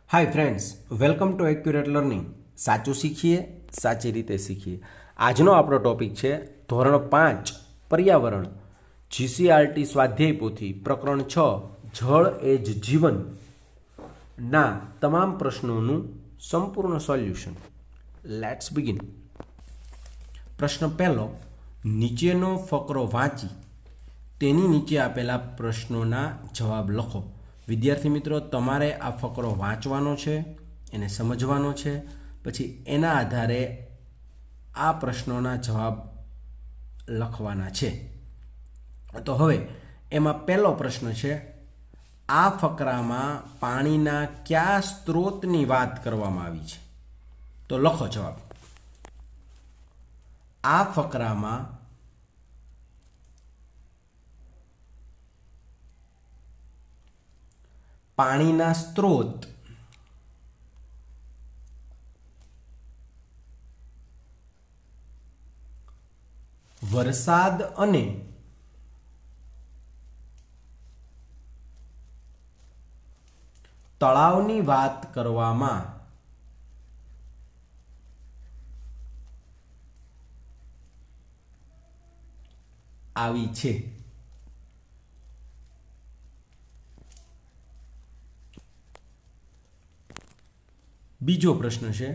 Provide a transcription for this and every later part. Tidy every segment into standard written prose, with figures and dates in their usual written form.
Hi friends, welcome to accurate learning. સાચું શીખીએ, સાચી રીતે શીખીએ. આજનો આપણો ટોપિક છે ધોરણ 5 પર્યાવરણ, જીસીઆરટી સ્વાધ્યાય પોથી, પ્રકરણ 6 જળ એ જ જીવન ના તમામ પ્રશ્નોનું સંપૂર્ણ સોલ્યુશન. Let's begin. પ્રશ્ન પહેલો, નીચેનો ફકરો વાંચી તેની નીચે આપેલા પ્રશ્નોના જવાબ લખો. વિદ્યાર્થી મિત્રો, તમારે આ ફકરો વાંચવાનો છે, એને સમજવાનો છે, પછી એના આધારે આ પ્રશ્નોના જવાબ લખવાના છે. તો હવે એમાં પહેલો પ્રશ્ન છે, આ ફકરામાં પાણીના કયા સ્ત્રોતની વાત કરવામાં આવી છે? તો લખો જવાબ. આ ફકરામાં પાણીના સ્ત્રોત વરસાદ અને તળાવની વાત કરવામાં આવી છે. બીજો પ્રશ્ન છે,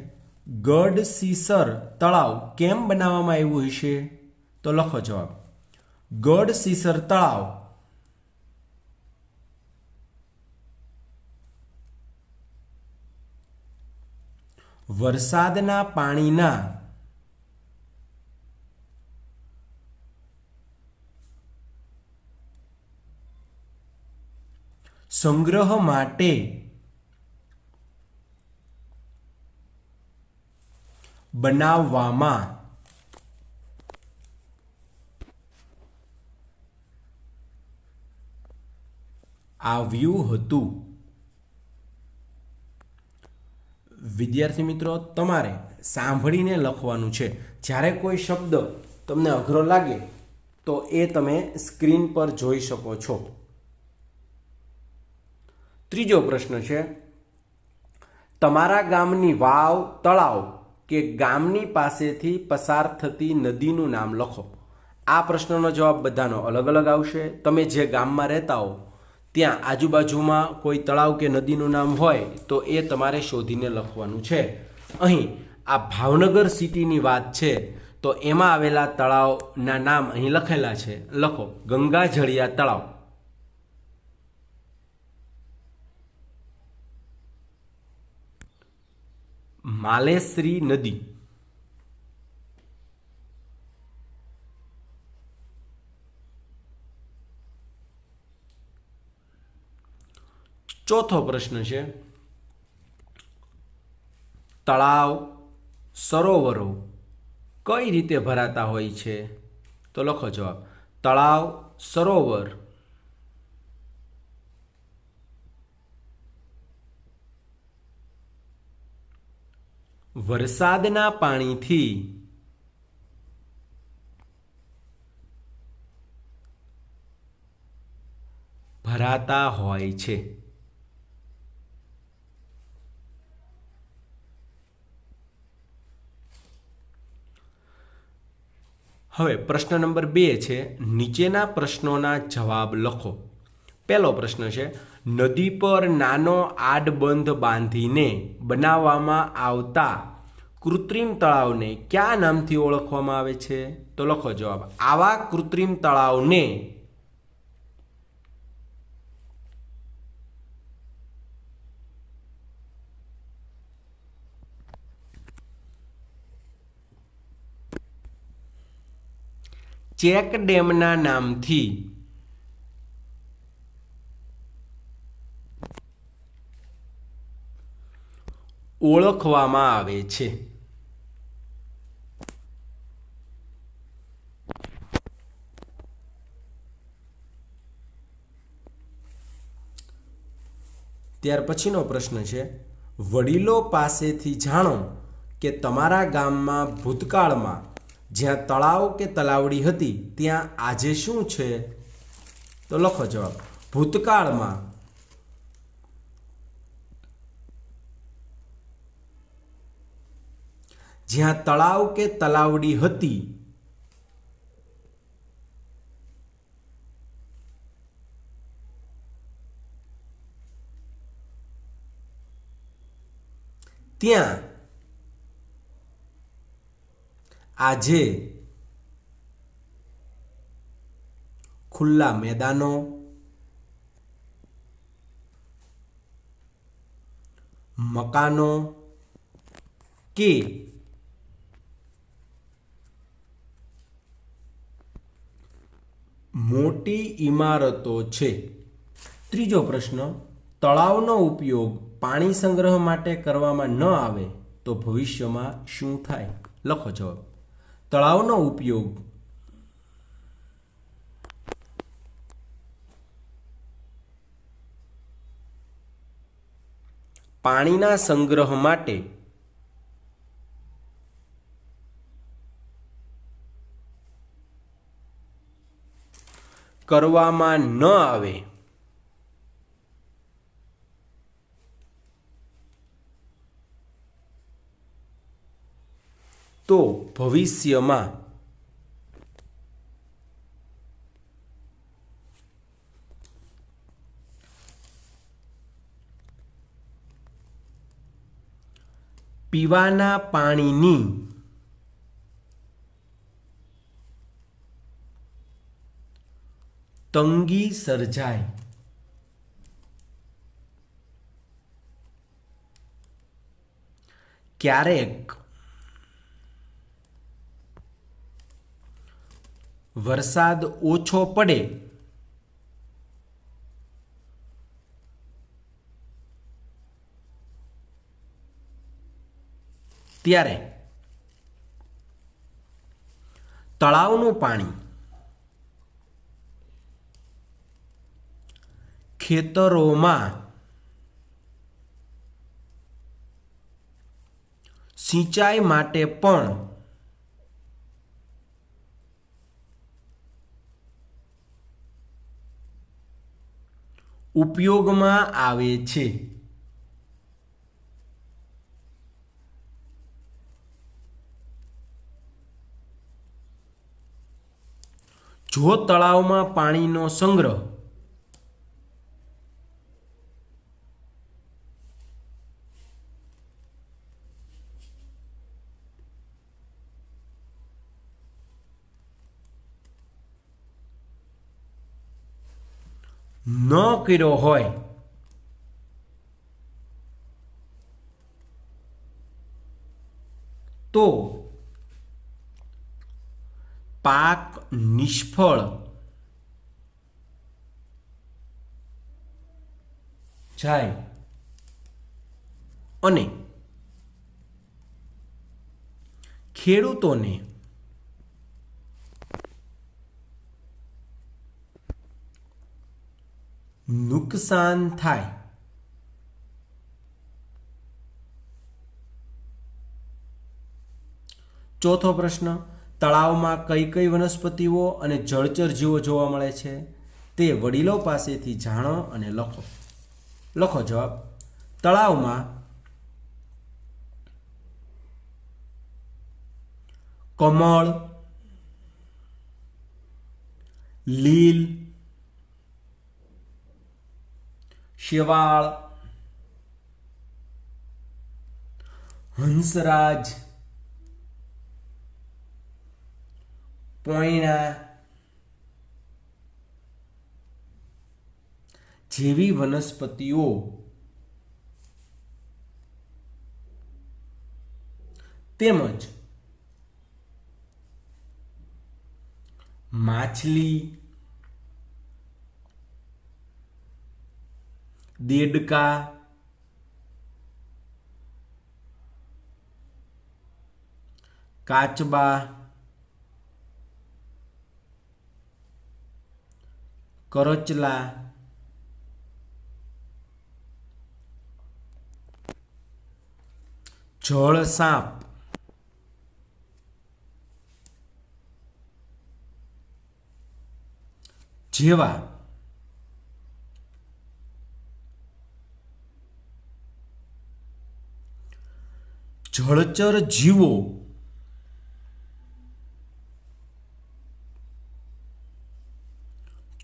ગઢસીસર તળાવ કેમ બનાવવામાં આવ્યું હશે? તો લખો જવાબ. ગઢસીસર તળાવ વરસાદના પાણીના સંગ્રહ માટે બનાવવામાં આવ્યું હતું. વિદ્યાર્થી મિત્રો, તમારે સાંભળીને લખવાનું છે. જ્યારે કોઈ શબ્દ તમને અઘરો લાગે તો એ તમે સ્ક્રીન પર જોઈ શકો છો. ત્રીજો પ્રશ્ન છે, તમારા ગામની વાવ, તળાવ કે ગામની પાસેથી પસાર થતી નદીનું નામ લખો. આ પ્રશ્નનો જવાબ બધાનો અલગ અલગ આવશે. તમે જે ગામમાં રહેતા હો ત્યાં આજુબાજુમાં કોઈ તળાવ કે નદીનું નામ હોય તો એ તમારે શોધીને લખવાનું છે. અહીં આ ભાવનગર સિટીની વાત છે તો એમાં આવેલા તળાવના નામ અહીં લખેલા છે. લખો. ગંગાજળિયા તળાવ, માલેશ્રી નદી, ચોથો પ્રશ્ન છે, તળાવ, સરોવરો કઈ રીતે ભરાતા હોય છે? તો લખો જવાબ. તળાવ, સરોવર વરસાદના પાણીથી ભરાતા હોય છે. હવે પ્રશ્ન નંબર 2 છે, નીચેના પ્રશ્નોના જવાબ લખો. પહેલો પ્રશ્ન છે, નદી પર નાનો આડબંધ બાંધીને બનાવવામાં આવતા કૃત્રિમ તળાવને કયા નામથી ઓળખવામાં આવે છે? તો લખો જવાબ. આવા કૃત્રિમ તળાવને ચેક ડેમના નામથી ઓળખવામાં આવે છે. ત્યાર પછીનો પ્રશ્ન છે, વડીલો પાસેથી જાણો કે તમારા ગામમાં ભૂતકાળમાં જ્યાં તળાવ કે તલાવડી હતી ત્યાં આજે શું છે? તો લખો જવાબ. ભૂતકાળમાં જ્યાં તળાવ કે તલાવડી હતી ત્યાં આજે ખુલ્લા મેદાનો, મકાનો કે મોટી ઇમારતો છે. ત્રીજો પ્રશ્ન, તળાવનો ઉપયોગ પાણી સંગ્રહ માટે કરવામાં ન આવે તો ભવિષ્યમાં શું થાય? લખો જવાબ. તળાવનો ઉપયોગ પાણીના સંગ્રહ માટે કરવામાં ન આવે તો ભવિષ્યમાં પીવાના પાણીની તંગી સર્જાય. ક્યારેક વરસાદ ઓછો પડે ત્યારે તળાવનું પાણી ખેતરોમાં સિંચાઈ માટે પણ ઉપયોગમાં આવે છે. જો તળાવમાં પાણીનો સંગ્રહ ન કર્યો હોય તો પાક નિષ્ફળ જાય અને ખેડૂતોને નુકસાન થાય. ચોથો પ્રશ્ન, તળાવમાં કઈ કઈ વનસ્પતિઓ અને જળચર જીવો જોવા મળે છે તે વડીલો પાસેથી જાણો અને લખો. લખો જવાબ. તળાવમાં કમળ, લીલ, શેવાળ, હંસરાજ, પોયણા જેવી વનસ્પતિઓ તેમજ માછલી, દેડકા, કાચબા, કરચલા, જળ સાપ જેવા જળચર જીવો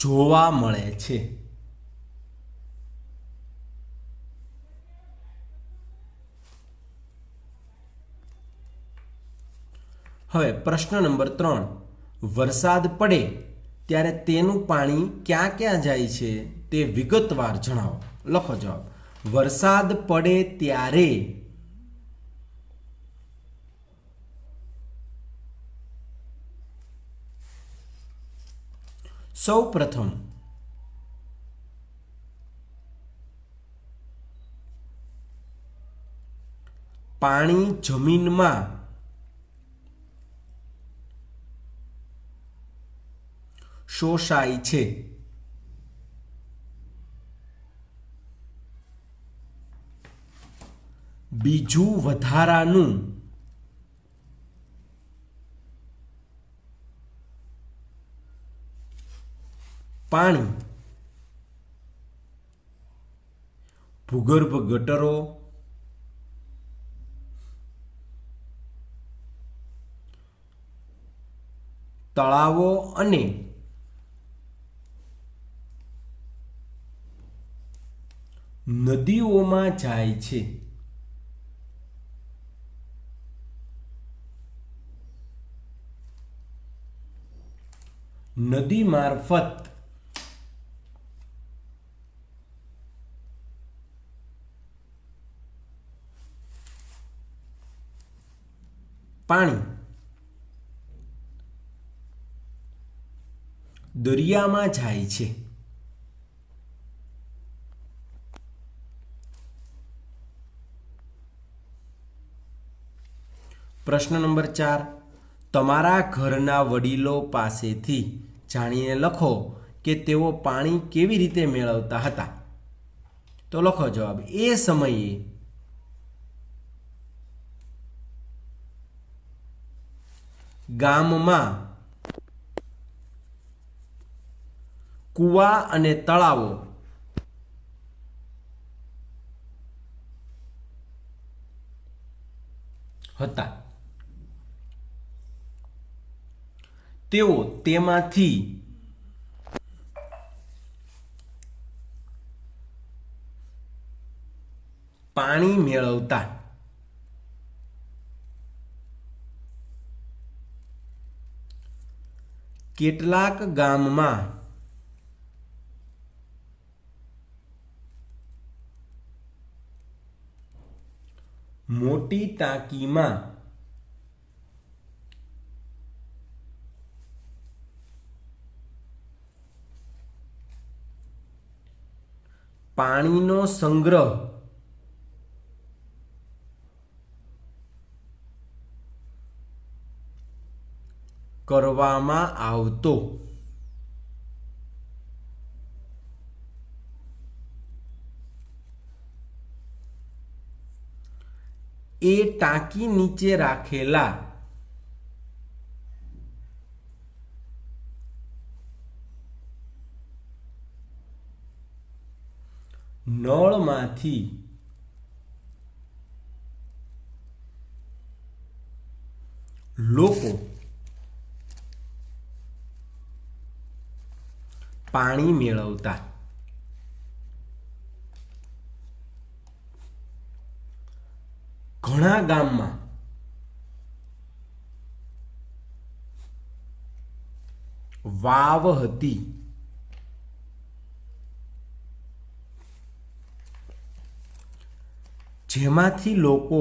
જોવા મળે છે. હવે પ્રશ્ન નંબર 3, વરસાદ પડે ત્યારે તેનું પાણી ક્યાં ક્યાં જાય છે તે વિગતવાર જણાવો. લખો જવાબ. વરસાદ પડે ત્યારે સૌ પ્રથમ પાણી જમીનમાં શોષાય છે. બીજું વધારાનું પાણી ભૂગર્ભ ગટરો, તળાવો અને નદીઓમાં જાય છે. નદી મારફત પાણી દરિયામાં જાય છે. પ્રશ્ન નંબર 4, તમારા ઘરના વડીલો પાસેથી જાણીને લખો કે તેઓ પાણી કેવી રીતે મેળવતા હતા. તો લખો જવાબ. એ સમયે ગામમાં કૂવા અને તળાવો હતા. તેઓ તેમાંથી પાણી મેળવતા. કેટલાક ગામમાં મોટી ટાંકીમાં પાણીનો સંગ્રહ કરવામાં આવતો. એ ટાંકી નીચે રાખેલા નળમાંથી લોકો પાણી મેળવતા. ઘણા ગામમાં વાવ હતી. જેમાંથી લોકો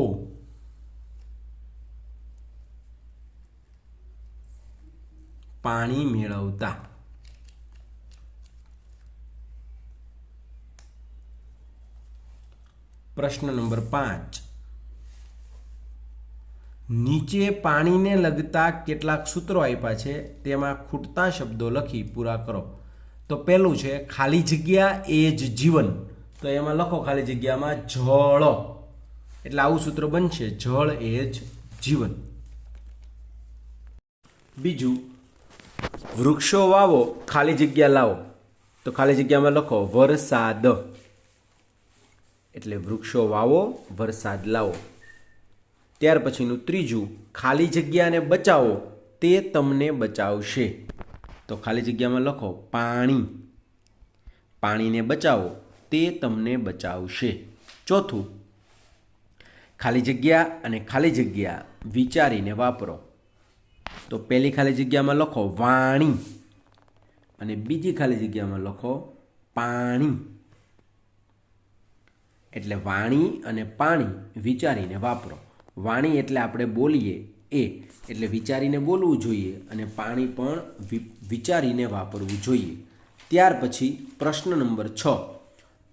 પાણી મેળવતા. પ્રશ્ન નંબર 5, નીચે પાણીને લગતા કેટલાક સૂત્રો આપ્યા છે, તેમાં ખૂટતા શબ્દો લખી પૂરા કરો. તો પહેલું છે ખાલી જગ્યા એ જ જીવન. તો એમાં લખો ખાલી જગ્યામાં જળ, એટલે આવું સૂત્ર બનશે, જળ એ જ જીવન. બીજું, વૃક્ષો વાવો ખાલી જગ્યા લાવો. તો ખાલી જગ્યામાં લખો વરસાદ, એટલે વૃક્ષો વાવો વરસાદ લાવો. ત્યાર પછીનું ત્રીજું, ખાલી જગ્યાને બચાવો તે તમને બચાવશે. તો ખાલી જગ્યામાં લખો પાણી. પાણીને બચાવો તે તમને બચાવશે. ચોથું, ખાલી જગ્યા અને ખાલી જગ્યા વિચારીને વાપરો. તો પહેલી ખાલી જગ્યામાં લખો વાણી અને બીજી ખાલી જગ્યામાં લખો પાણી. એટલે વાણી અને પાણી વિચારીને વાપરો. વાણી એટલે આપણે બોલીએ એ, એટલે વિચારીને બોલવું જોઈએ, અને પાણી પણ વિચારીને વાપરવું જોઈએ. ત્યાર પછી પ્રશ્ન નંબર 6,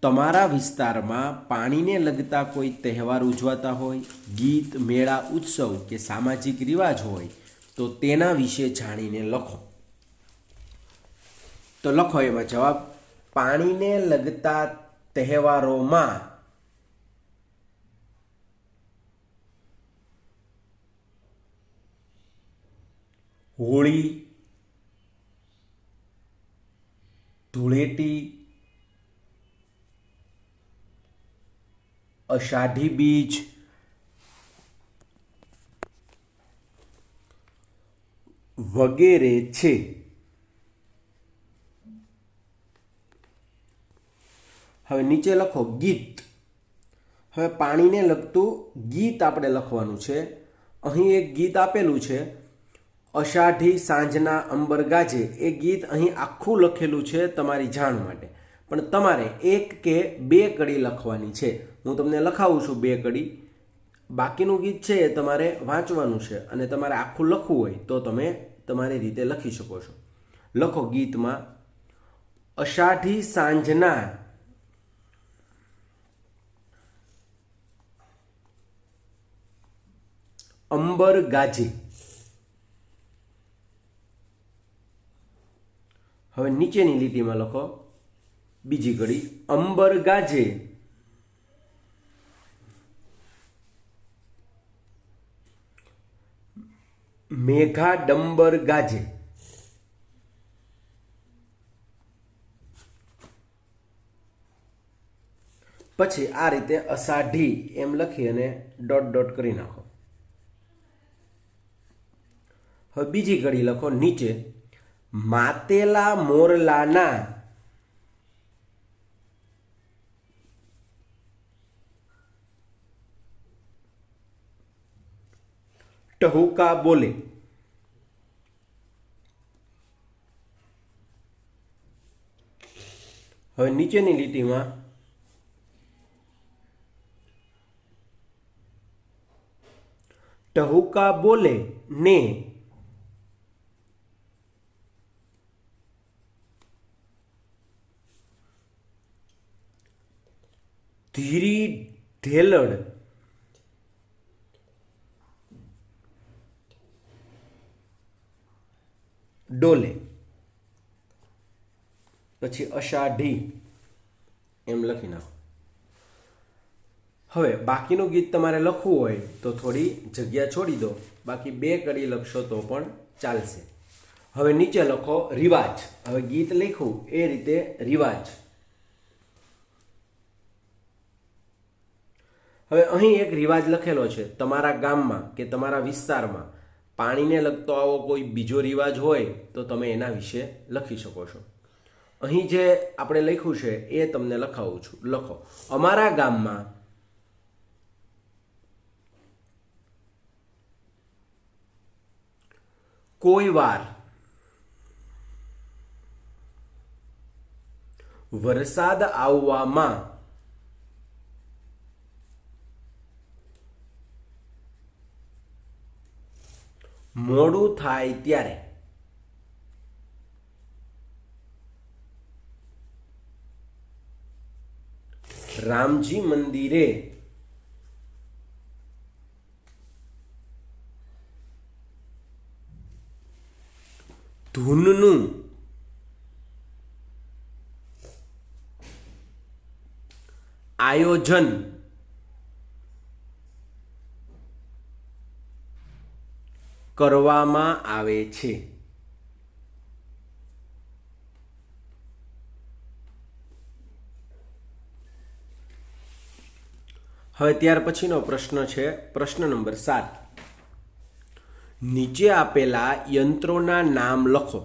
તમારા વિસ્તારમાં પાણીને લગતા કોઈ તહેવાર ઉજવાતા હોય, ગીત, મેળા, ઉત્સવ કે સામાજિક રિવાજ હોય તો તેના વિશે જાણીને લખો. તો લખો એમાં જવાબ, પાણીને લગતા તહેવારોમાં હોળી, ધૂળેટી, અષાઢી બીજ, વગેરે છે. હવે નીચે લખો ગીત. હવે પાણીને લગતું ગીત આપણે લખવાનું છે. અહીં એક ગીત આપેલું છે, અષાઢી સાંજના અંબર ગાજે. એ ગીત અહીં આખું લખેલું છે તમારી જાણ માટે, પણ તમારે 1 કે 2 કડી લખવાની છે. હું તમને લખાવું છું 2 કડી. બાકીનું ગીત છે એ તમારે વાંચવાનું છે, અને તમારે આખું લખવું હોય તો તમે તમારી રીતે લખી શકો છો. લખો ગીતમાં, અષાઢી સાંજના અંબર ગાજે. હવે નીચેની લીટીમાં લખો બીજી કડી, અંબર ગાજે મેઘા ડંબર ગાજે. પછી આ રીતે અષાઢી એમ લખી અને ડોટ ડોટ કરી નાખો. હવે બીજી કડી લખો નીચે, માતેલા મોરલાના ટહુકા બોલે. હવે નીચેની લીટીમાં ટહુકા બોલે ને ધીરી ઢેલડ ડોલે. પછી અષાઢી એમ લખી નાખો. હવે બાકીનું ગીત તમારે લખવું હોય તો થોડી જગ્યા છોડી દો, બાકી 2 કડી લખશો તો પણ ચાલશે. હવે નીચે લખો રિવાજ. હવે ગીત લખ્યું એ રીતે રિવાજ. હવે અહીં એક રિવાજ લખેલો છે, તમારા ગામમાં કે તમારા વિસ્તારમાં પાણીને લગતો આવો કોઈ બીજો રિવાજ હોય તો તમે એના વિશે લખી શકો છો. અહીં જે આપણે લખ્યું છે એ તમને લખાવું છું. લખો, અમારા ગામમાં કોઈ વાર વરસાદ આવવામાં મોડું થાય ત્યારે રામજી મંદિરે ધૂનનું આયોજન કરવામાં આવે છે. હવે ત્યાર પછીનો પ્રશ્ન છે પ્રશ્ન નંબર 7. નીચે આપેલા યંત્રોના નામ લખો.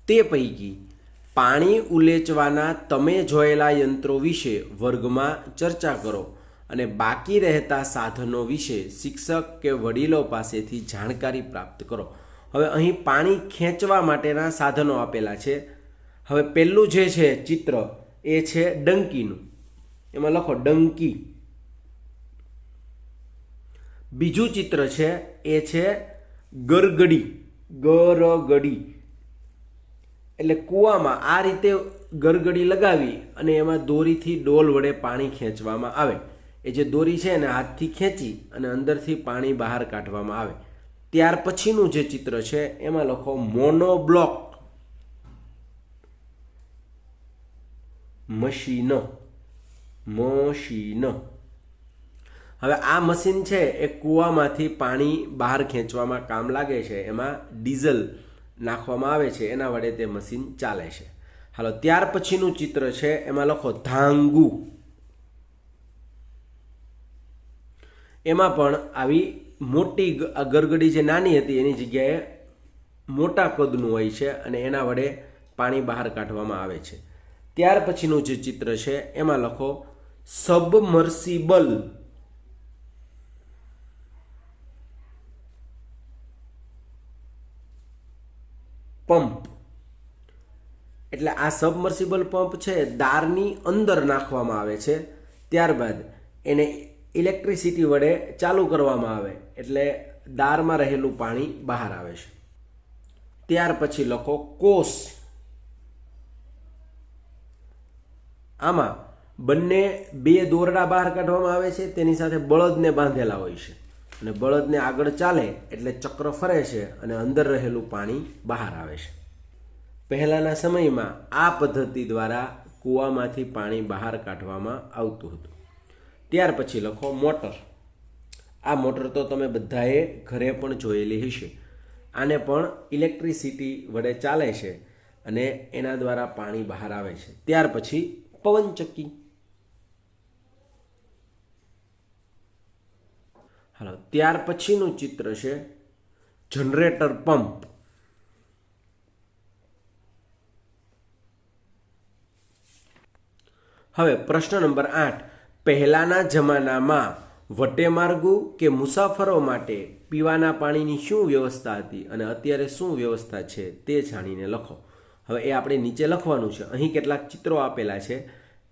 તે પૈકી પાણી ઉલેચવાના તમે જોયેલા યંત્રો વિશે વર્ગમાં ચર્ચા કરો અને બાકી રહેતા સાધનો વિશે શિક્ષક કે વડીલો પાસેથી જાણકારી પ્રાપ્ત કરો. હવે અહીં પાણી ખેંચવા માટેના સાધનો આપેલા છે. હવે પહેલું જે છે ચિત્ર એ છે ડંકીનું, એમાં લખો ડંકી. બીજું ચિત્ર છે એ છે ગરગડી, ગરગડી એટલે કૂવામાં આ રીતે ગરગડી લગાવી અને એમાં દોરીથી ડોલ વડે પાણી ખેંચવામાં આવે. એ જે દોરી છે એને હાથથી ખેંચી અને અંદરથી પાણી બહાર કાઢવામાં આવે. ત્યાર પછીનું જે ચિત્ર છે એમાં લખો મોનોબ્લોક મશીન. હવે આ મશીન છે એ કૂવામાંથી પાણી બહાર ખેંચવામાં કામ લાગે છે. એમાં ડીઝલ નાખવામાં આવે છે, એના વડે તે મશીન ચાલે છે. હાલો, ત્યાર પછીનું ચિત્ર છે એમાં લખો ધાંગુ. એમાં પણ આવી મોટી ગરગડી જે નાની હતી એની જગ્યાએ મોટા કદનું હોય છે અને એના વડે પાણી બહાર કાઢવામાં આવે છે. ત્યાર પછીનું જે ચિત્ર છે એમાં લખો સબમર્સિબલ. પંપ એટલે આ સબમર્સિબલ પંપ છે દારની અંદર નાખવામાં આવે છે, ત્યારબાદ એને ઇલેક્ટ્રિસિટી વડે ચાલુ કરવામાં આવે એટલે દારમાં રહેલું પાણી બહાર આવે છે. ત્યાર પછી લખો કોસ. આમાં બંને બે દોરડા બહાર કાઢવામાં આવે છે, તેની સાથે બળદને બાંધેલા હોય છે અને બળદને આગળ ચાલે એટલે ચક્ર ફરે છે અને અંદર રહેલું પાણી બહાર આવે છે. પહેલાંના સમયમાં આ પદ્ધતિ દ્વારા કૂવામાંથી પાણી બહાર કાઢવામાં આવતું હતું. ત્યાર પછી લખો મોટર. આ મોટર તો તમે બધાએ ઘરે પણ જોયેલી હશે. આને પણ ઇલેક્ટ્રિસિટી વડે ચાલે છે અને એના દ્વારા પાણી બહાર આવે છે. ત્યાર પછી પવનચક્કી. હાલો, ત્યાર પછીનું ચિત્ર છે જનરેટર પંપ. હવે પ્રશ્ન નંબર 8. પહેલાના જમાનામાં વટેમાર્ગુ કે મુસાફરો માટે પીવાના પાણીની શું વ્યવસ્થા હતી અને અત્યારે શું વ્યવસ્થા છે તે જાણીને લખો. હવે એ આપણે નીચે લખવાનું છે. અહીં કેટલાક ચિત્રો આપેલા છે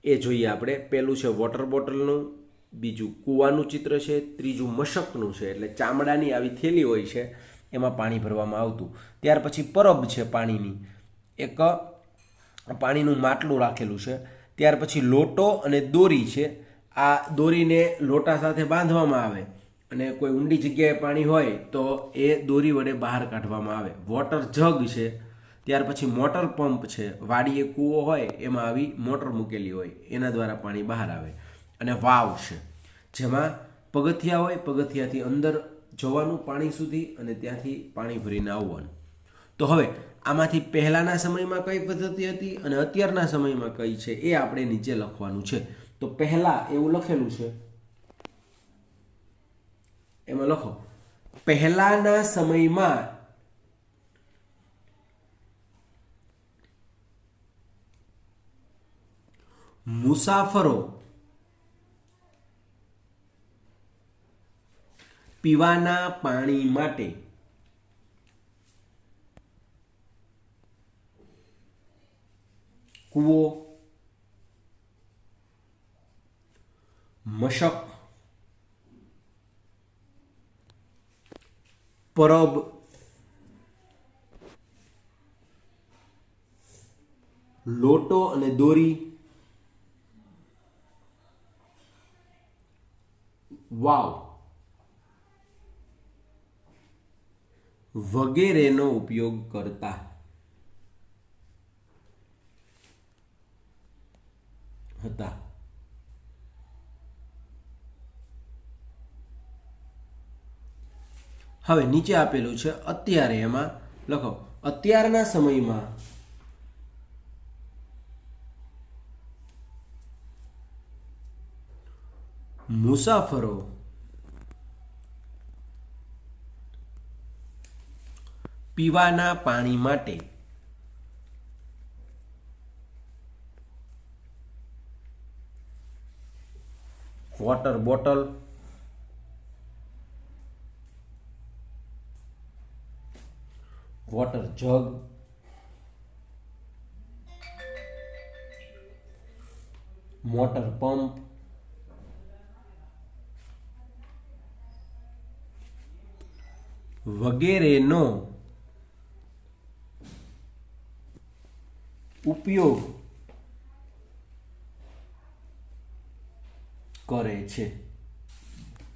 એ જોઈએ આપણે. પહેલું છે વોટર બોટલનું, બીજું કૂવાનું ચિત્ર છે, ત્રીજું મશકનું છે એટલે ચામડાની આવી થેલી હોય છે એમાં પાણી ભરવામાં આવતું. ત્યાર પછી પરબ છે પાણીની, એક પાણીનું માટલું રાખેલું છે. ત્યાર પછી લોટો અને દોરી છે. આ દોરીને લોટા સાથે બાંધવામાં આવે અને કોઈ ઊંડી જગ્યાએ પાણી હોય તો એ દોરી વડે બહાર કાઢવામાં આવે. વોટર જગ છે. ત્યાર પછી મોટર પંપ છે. વાડીએ કૂવો હોય એમાં આવી મોટર મૂકેલી હોય એના દ્વારા પાણી બહાર આવે. અને વાવ છે જેમાં પગથિયા હોય, પગથિયાથી અંદર જવાનું પાણી સુધી અને ત્યાંથી પાણી ભરીને આવવાનું. તો હવે આમાંથી પહેલાંના સમયમાં કઈ પદ્ધતિ હતી અને અત્યારના સમયમાં કઈ છે એ આપણે નીચે લખવાનું છે. તો પહેલાં એવું લખેલું છે, એમાં લખો પહેલાંના સમયમાં મુસાફરો પીવાના પાણી માટે કૂવો, મશક, પરબ, લોટો અને દોરી, વાવ વગેરેનો ઉપયોગ કરતા હતા. હવે નીચે આપેલું છે અત્યારે, એમાં લખો અત્યારના સમયમાં મુસાફરો પીવાના પાણી માટે વોટર બોટલ, વોટર જગ, મોટર પંપ, વગેરેનો ઉપયોગ કરે છે.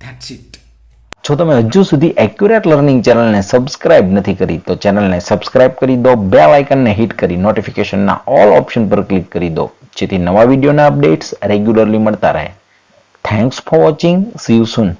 That's it. જો તમે હજુ સુધી એક્યુરેટ લર્નિંગ ચેનલને સબસ્ક્રાઇબ નથી કરી તો ચેનલને સબસ્ક્રાઇબ કરી દો, બેલ આઇકનને હિટ કરી નોટિફિકેશનના ઓલ ઓપ્શન પર ક્લિક કરી દો જેથી નવા વિડીયોના અપડેટ્સ રેગ્યુલરલી મળતા રહે. Thanks for watching. C you soon.